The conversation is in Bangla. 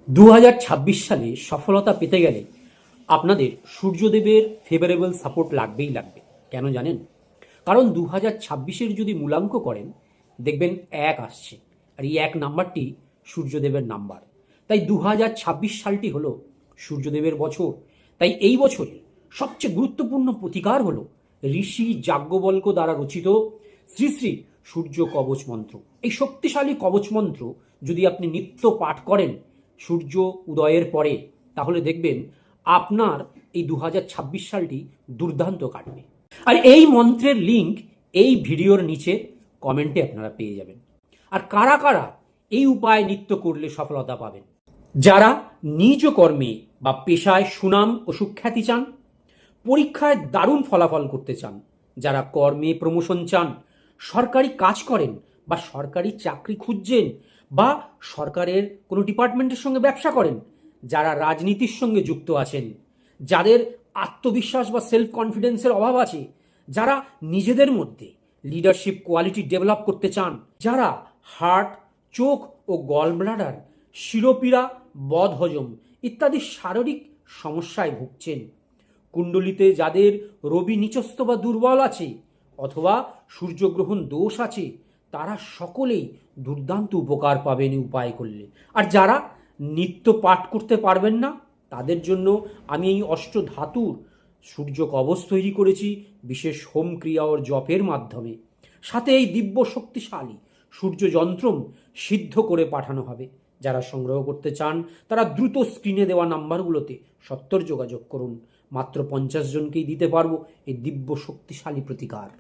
2026 সালে সফলতা পেতে গেলে আপনাদের সূর্যদেবের ফেভারেবল সাপোর্ট লাগবেই লাগবে। কেন জানেন? কারণ 2026-এর যদি মূলাঙ্ক করেন দেখবেন 1 আসছে, আর এই 1 নাম্বারটি সূর্যদেবের নাম্বার। তাই 2026 সালটি হলো সূর্যদেবের বছর। তাই এই বছরের সবচেয়ে গুরুত্বপূর্ণ প্রতিকার হলো ঋষি যাজ্ঞবল্ক্য দ্বারা রচিত শ্রী শ্রী সূর্য কবচ মন্ত্র। এই শক্তিশালী কবচ মন্ত্র যদি আপনি নিত্য পাঠ করেন সূর্য উদয়ের পরে, তাহলে দেখবেন আপনার এই 2026 সালটি দুর্দান্ত কাটবে। আর এই মন্ত্রের লিঙ্ক এই ভিডিওর নিচে কমেন্টে আপনারা পেয়ে যাবেন। আর কারা কারা এই উপায় নিত্য করলে সফলতা পাবেন? যারা নিজ কর্মে বা পেশায় সুনাম ও সুখ্যাতি চান, পরীক্ষায় দারুণ ফলাফল করতে চান, যারা কর্মে প্রমোশন চান, সরকারি কাজ করেন বা সরকারি চাকরি খুঁজছেন, বা সরকারের কোনো ডিপার্টমেন্টের সঙ্গে ব্যবসা করেন, যারা রাজনীতির সঙ্গে যুক্ত আছেন, যাদের আত্মবিশ্বাস বা সেলফ কনফিডেন্সের অভাব আছে, যারা নিজেদের মধ্যে লিডারশিপ কোয়ালিটি ডেভেলপ করতে চান, যারা হার্ট, চোখ ও গল ব্লাডার, শিরোপীড়া, বদহজম ইত্যাদি শারীরিক সমস্যায় ভুগছেন, কুণ্ডলিতে যাদের রবি নিচস্থ বা দুর্বল আছে অথবা সূর্যগ্রহণ দোষ আছে, তারা সকলেই দুর্দান্ত উপকার পাবেন এই উপায় করলে। আর যারা নিত্য পাঠ করতে পারবেন না, তাদের জন্য আমি এই অষ্টধাতুর সূর্য কবচ তৈরি করেছি বিশেষ হোম ক্রিয়া ও জপের মাধ্যমে। সাথে এই দিব্য শক্তিশালী সূর্য যন্ত্রম সিদ্ধ করে পাঠানো হবে। যারা সংগ্রহ করতে চান তারা দ্রুত স্ক্রিনে দেওয়া নাম্বারগুলোতে সত্বর যোগাযোগ করুন। মাত্র 50 জনকেই দিতে পারবো এই দিব্য শক্তিশালী প্রতিকার।